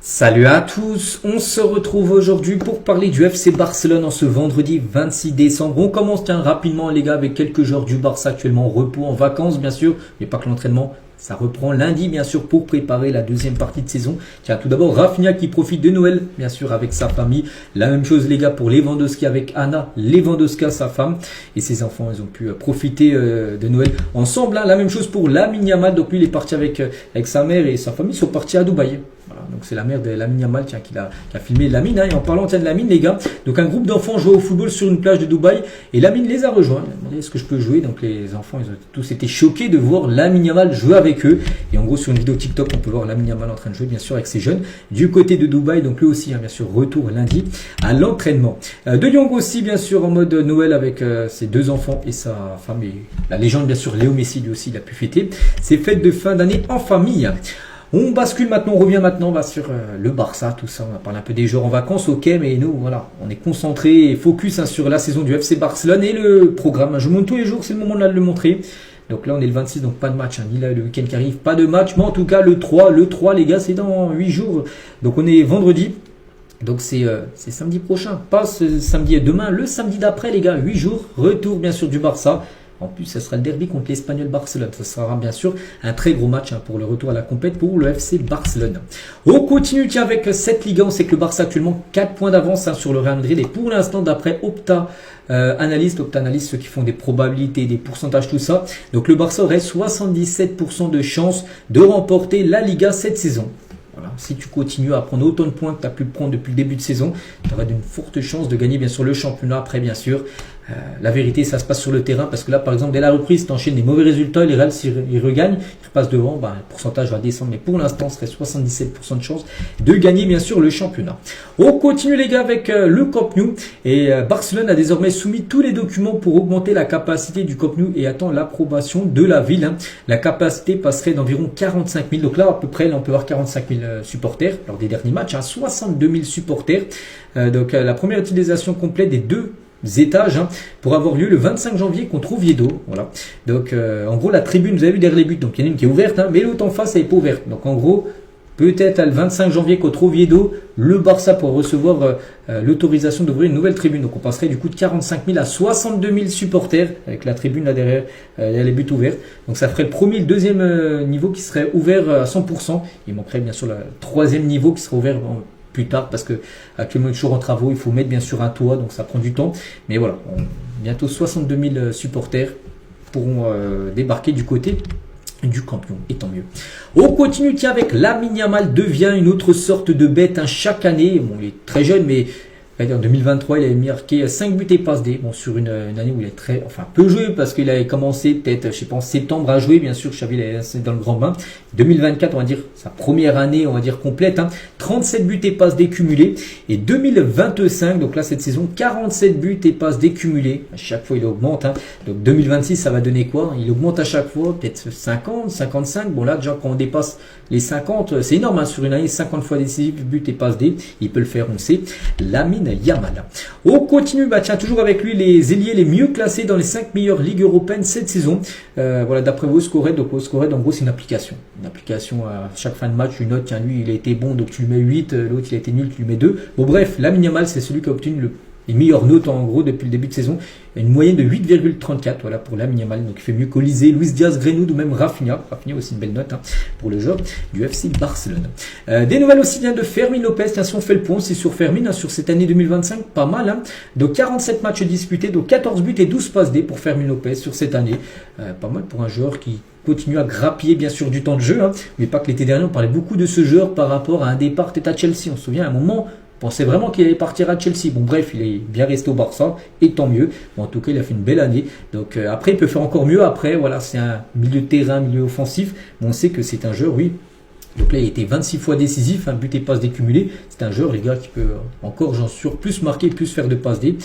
Salut à tous, on se retrouve aujourd'hui pour parler du FC Barcelone en ce vendredi 26 décembre. On commence rapidement les gars avec quelques joueurs du Barça actuellement en repos, en vacances bien sûr, mais pas que l'entraînement. Ça reprend lundi bien sûr pour préparer la deuxième partie de saison. Tiens, tout d'abord Rafinha qui profite de Noël bien sûr avec sa famille. La même chose les gars pour Lewandowski avec Anna, Lewandowska sa femme et ses enfants. Ils ont pu profiter de Noël ensemble. La même chose pour Lamine Yamal. Donc lui il est parti avec sa mère et sa famille. Ils sont partis à Dubaï. Voilà, donc c'est la mère de Lamine Yamal qui a filmé Lamine. Et en parlant de Lamine les gars, donc un groupe d'enfants jouait au football sur une plage de Dubaï et Lamine les a rejoints. Il a demandé est-ce que je peux jouer. Donc les enfants ils ont tous été choqués de voir Lamine Yamal jouer avec eux. Et en gros sur une vidéo TikTok on peut voir Lamine Yamal en train de jouer bien sûr avec ses jeunes du côté de Dubaï. Donc lui aussi bien sûr retour lundi à l'entraînement. De Jong aussi bien sûr en mode Noël avec ses deux enfants et sa femme et la légende bien sûr Léo Messi lui aussi il a pu fêter ses fêtes de fin d'année en famille. On bascule maintenant, on revient maintenant sur le Barça, tout ça. On va parler un peu des joueurs en vacances, ok, mais nous, voilà, on est concentré et focus sur la saison du FC Barcelone et le programme. Je monte tous les jours, c'est le moment de le montrer. Donc là, on est le 26, donc pas de match, ni là le week-end qui arrive, pas de match, mais en tout cas, le 3 les gars, c'est dans 8 jours. Donc on est vendredi. Donc c'est samedi prochain, pas ce samedi et demain, le samedi d'après, les gars, 8 jours, retour bien sûr du Barça. En plus, ce sera le derby contre l'Espagnol Barcelone. Ce sera bien sûr un très gros match pour le retour à la compète pour le FC Barcelone. On continue avec cette Liga. On sait que le Barça a actuellement 4 points d'avance sur le Real Madrid. Et pour l'instant, d'après Opta Analyst, ceux qui font des probabilités, des pourcentages, tout ça. Donc le Barça aurait 77% de chance de remporter la Liga cette saison. Voilà. Si tu continues à prendre autant de points que tu as pu prendre depuis le début de saison, tu auras une forte chance de gagner bien sûr le championnat. Après bien sûr, la vérité ça se passe sur le terrain parce que là par exemple dès la reprise tu enchaînes des mauvais résultats, les Real s'ils regagnent, ils repassent devant, le pourcentage va descendre mais pour l'instant ce serait 77% de chance de gagner bien sûr le championnat. On continue les gars avec le Camp Nou et Barcelone a désormais soumis tous les documents pour augmenter la capacité du Camp Nou et attend l'approbation de la ville. La capacité passerait d'environ 45 000, donc là à peu près là, on peut avoir 45 000 supporters lors des derniers matchs, 62 000 supporters. Donc la première utilisation complète des deux étages pour avoir lieu le 25 janvier contre Oviedo. Voilà. Donc en gros la tribune, vous avez vu derrière les buts, donc il y en a une qui est ouverte, mais l'autre en face elle n'est pas ouverte. Donc en gros peut-être le 25 janvier contre Oviedo, le Barça pourra recevoir l'autorisation d'ouvrir une nouvelle tribune. Donc on passerait du coup de 45 000 à 62 000 supporters avec la tribune là derrière les buts ouverts. Donc ça ferait le premier et le deuxième niveau qui serait ouvert à 100%. Il manquerait bien sûr le troisième niveau qui serait ouvert plus tard parce que actuellement toujours en travaux, il faut mettre bien sûr un toit, donc ça prend du temps. Mais voilà, bientôt 62 000 supporters pourront débarquer du côté du Camp Nou, et tant mieux. On continue avec Lamine Yamal devient une autre sorte de bête chaque année. Bon, il est très jeune, mais en 2023, il avait marqué 5 buts et passes D. Bon, sur une année où il est peu joué parce qu'il avait commencé peut-être, je sais pas, en septembre à jouer. Bien sûr, Xavi est dans le grand bain. 2024, on va dire sa première année, on va dire complète. 37 buts et passes D cumulés. Et 2025, donc là cette saison, 47 buts et passes D cumulés. À chaque fois, il augmente. Donc 2026, ça va donner quoi? Il augmente à chaque fois, peut-être 50, 55. Bon là, déjà quand on dépasse les 50, c'est énorme. Sur une année, 50 fois décisif, buts et passes D. Il peut le faire, on sait. Lamine Yamal. On continue, toujours avec lui, les ailiers les mieux classés dans les 5 meilleures ligues européennes cette saison. Voilà, d'après WhoScored, donc WhoScored, en gros, c'est une application. Une application à chaque fin de match, une note, tiens, lui, il a été bon, donc tu lui mets 8, l'autre, il a été nul, tu lui mets 2. Bon, bref, Lamine Yamal, c'est celui qui a obtenu les meilleures notes en gros depuis le début de saison. Une moyenne de 8,34 voilà pour Lamine Yamal, donc il fait mieux qu'Olysée, Luis Diaz, Greenwood ou même Rafinha. Rafinha aussi une belle note pour le joueur du FC Barcelone. Des nouvelles aussi bien de Fermin Lopez. Si on fait le point, c'est sur Fermin sur cette année 2025, pas mal. Donc 47 matchs disputés, donc 14 buts et 12 passes D pour Fermin Lopez sur cette année. Pas mal pour un joueur qui continue à grappiller bien sûr du temps de jeu. Mais pas que l'été dernier, on parlait beaucoup de ce joueur par rapport à un départ peut-être à Chelsea. On se souvient à un moment, on pensait vraiment qu'il allait partir à Chelsea. Bon bref, il est bien resté au Barça et tant mieux. Bon, en tout cas, il a fait une belle année. Donc après, il peut faire encore mieux. Après, voilà, c'est un milieu de terrain, milieu offensif. Mais on sait que c'est un joueur, oui. Donc là, il était 26 fois décisif, but et passes décumulées. C'est un joueur, les gars, qui peut encore, j'en suis sûr, plus marquer, plus faire de passes D.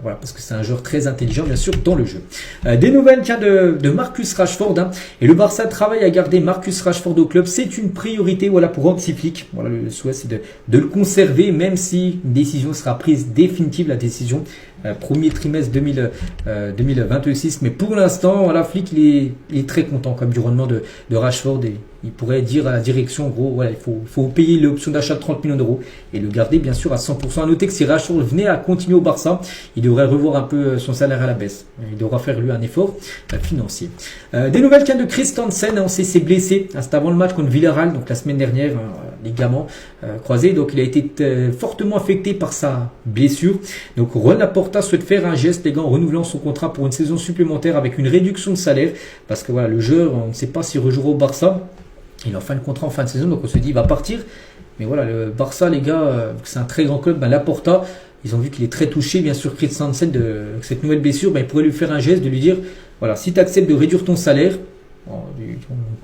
Voilà, parce que c'est un joueur très intelligent, bien sûr, dans le jeu. Des nouvelles, de Marcus Rashford. Et le Barça travaille à garder Marcus Rashford au club. C'est une priorité, voilà, pour Hansi Flick. Voilà, le souhait, c'est de le conserver, même si une décision sera prise définitive, la décision premier trimestre 2026. Mais pour l'instant, voilà, Flick, il est très content comme du rendement de Rashford et il pourrait dire à la direction, en gros, voilà, il faut payer l'option d'achat de 30 millions d'euros et le garder bien sûr à 100%. À noter que si Rashford venait à continuer au Barça, il devrait revoir un peu son salaire à la baisse. Il devra faire lui un effort financier. Des nouvelles cas de Christensen, on sait s'est blessé. C'était avant le match contre Villarreal, donc la semaine dernière, ligament croisé. Donc il a été fortement affecté par sa blessure. Donc Juan Laporta souhaite faire un geste, les gars, en renouvelant son contrat pour une saison supplémentaire avec une réduction de salaire. Parce que voilà, le joueur, on ne sait pas s'il rejouera au Barça. Il est en fin de contrat en fin de saison, donc on se dit il va partir. Mais voilà, le Barça, les gars, c'est un très grand club. Laporta, ils ont vu qu'il est très touché, bien sûr, Christensen, de cette nouvelle blessure. Il pourrait lui faire un geste de lui dire, voilà, si tu acceptes de réduire ton salaire, on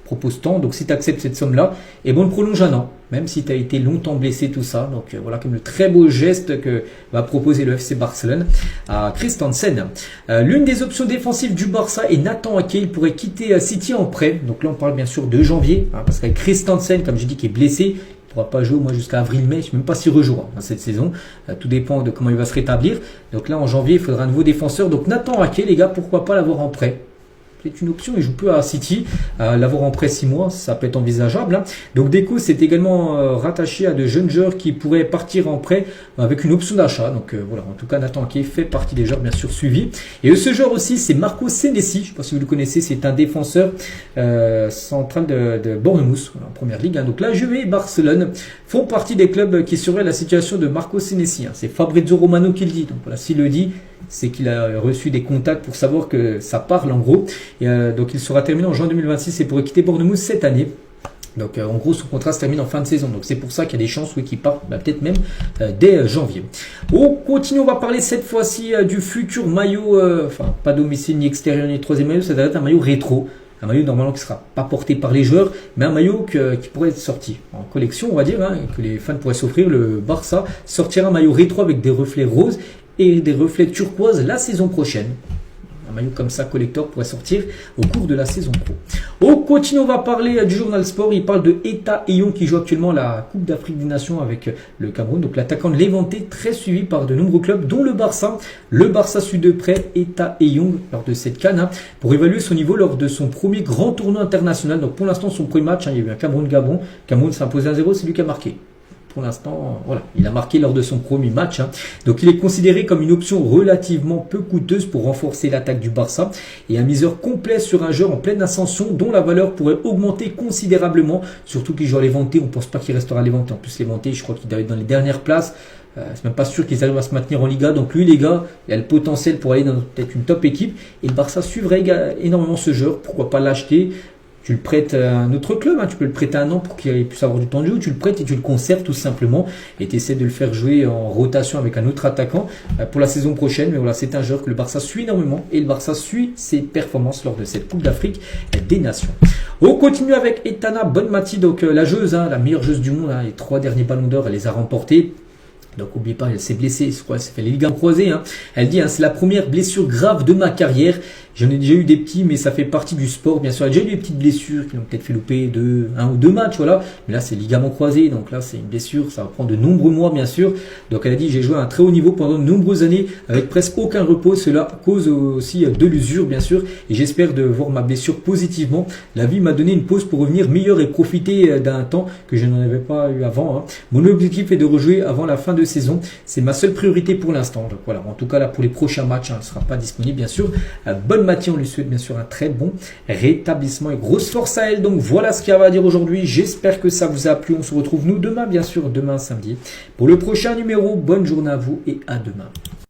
propose tant, donc si tu acceptes cette somme-là, et bon, on le prolonge un an, même si tu as été longtemps blessé, tout ça. Donc voilà, comme le très beau geste que va proposer le FC Barcelone à Christensen. L'une des options défensives du Barça est Nathan Ake. Il pourrait quitter City en prêt. Donc là, on parle bien sûr de janvier, parce qu'avec Christensen, comme j'ai dit, qui est blessé, il ne pourra pas jouer au moins jusqu'à avril-mai. Je ne sais même pas s'il rejouera cette saison. Tout dépend de comment il va se rétablir. Donc là, en janvier, il faudra un nouveau défenseur. Donc Nathan Ake, les gars, pourquoi pas l'avoir en prêt? C'est une option, il joue peu à City, l'avoir en prêt 6 mois, ça peut être envisageable. Hein. Donc Deco c'est également rattaché à de jeunes joueurs qui pourraient partir en prêt avec une option d'achat. Donc voilà, en tout cas Nathan Ake fait partie des joueurs bien sûr suivis. Et ce joueur aussi c'est Marco Senesi, je ne sais pas si vous le connaissez, c'est un défenseur central de Bournemouth en première ligue. Hein. Donc la Juve et Barcelone font partie des clubs qui surveillent la situation de Marco Senesi. Hein. C'est Fabrizio Romano qui le dit, donc voilà, s'il le dit, c'est qu'il a reçu des contacts pour savoir que ça parle en gros. Et, donc il sera terminé en juin 2026 et pourrait quitter Bournemouth cette année. Donc en gros son contrat se termine en fin de saison. Donc c'est pour ça qu'il y a des chances qu'il parte peut-être même dès janvier. On continue, on va parler cette fois-ci du futur maillot, enfin pas domicile ni extérieur ni troisième maillot, ça doit être un maillot rétro. Un maillot normalement qui ne sera pas porté par les joueurs, mais un maillot qui pourrait être sorti en collection, on va dire, hein, que les fans pourraient s'offrir. Le Barça sortira un maillot rétro avec des reflets roses et des reflets turquoise la saison prochaine. Un maillot comme ça, collector, pourrait sortir au cours de la saison pro. On continue, on va parler du journal Sport. Il parle de Eta Eyon qui joue actuellement la Coupe d'Afrique des Nations avec le Cameroun. Donc l'attaquant de Levante, très suivi par de nombreux clubs, dont le Barça. Le Barça suit de près Eta Eyon lors de cette CAN pour évaluer son niveau lors de son premier grand tournoi international. Donc pour l'instant, son premier match, il y a eu un Cameroun-Gabon. Cameroun s'est imposé 1-0, c'est lui qui a marqué. Pour l'instant, voilà, il a marqué lors de son premier match. Hein. Donc il est considéré comme une option relativement peu coûteuse pour renforcer l'attaque du Barça et un miseur complet sur un joueur en pleine ascension dont la valeur pourrait augmenter considérablement. Surtout qu'il joue à Levante, on ne pense pas qu'il restera à Levante. En plus Levante, je crois qu'il doit être dans les dernières places. C'est même pas sûr qu'ils arrivent à se maintenir en Liga. Donc lui les gars, il a le potentiel pour aller dans peut-être une top équipe. Et le Barça suivrait énormément ce joueur. Pourquoi pas l'acheter? Tu le prêtes à un autre club, hein, tu peux le prêter un an pour qu'il puisse avoir du temps de jeu, ou tu le prêtes et tu le conserves tout simplement et tu essaies de le faire jouer en rotation avec un autre attaquant pour la saison prochaine. Mais voilà, c'est un joueur que le Barça suit énormément et le Barça suit ses performances lors de cette Coupe d'Afrique des Nations. On continue avec Etana Bonmati, donc la joueuse, hein, la meilleure joueuse du monde, hein, les 3 derniers ballons d'or, elle les a remportés. Donc n'oubliez pas, elle s'est blessée, je crois, elle s'est fait les ligaments croisés. Hein. Elle dit, hein, c'est la première blessure grave de ma carrière. J'en ai déjà eu des petits, mais ça fait partie du sport. Bien sûr, elle a déjà eu des petites blessures qui l'ont peut-être fait louper 1 ou 2 matchs, voilà. Mais là, c'est ligaments croisés, donc là, c'est une blessure, ça va prendre de nombreux mois, bien sûr. Donc elle a dit, j'ai joué à un très haut niveau pendant de nombreuses années, avec presque aucun repos. Cela cause aussi de l'usure, bien sûr. Et j'espère de voir ma blessure positivement. La vie m'a donné une pause pour revenir meilleur et profiter d'un temps que je n'en avais pas eu avant. Hein. Mon objectif est de rejouer avant la fin de saison. C'est ma seule priorité pour l'instant. Donc voilà, en tout cas, là, pour les prochains matchs, hein, elle ne sera pas disponible, bien sûr. Bonne Mathieu, on lui souhaite bien sûr un très bon rétablissement et grosse force à elle. Donc voilà ce qu'il y avait à dire aujourd'hui. J'espère que ça vous a plu. On se retrouve nous demain, bien sûr, demain samedi, pour le prochain numéro. Bonne journée à vous et à demain.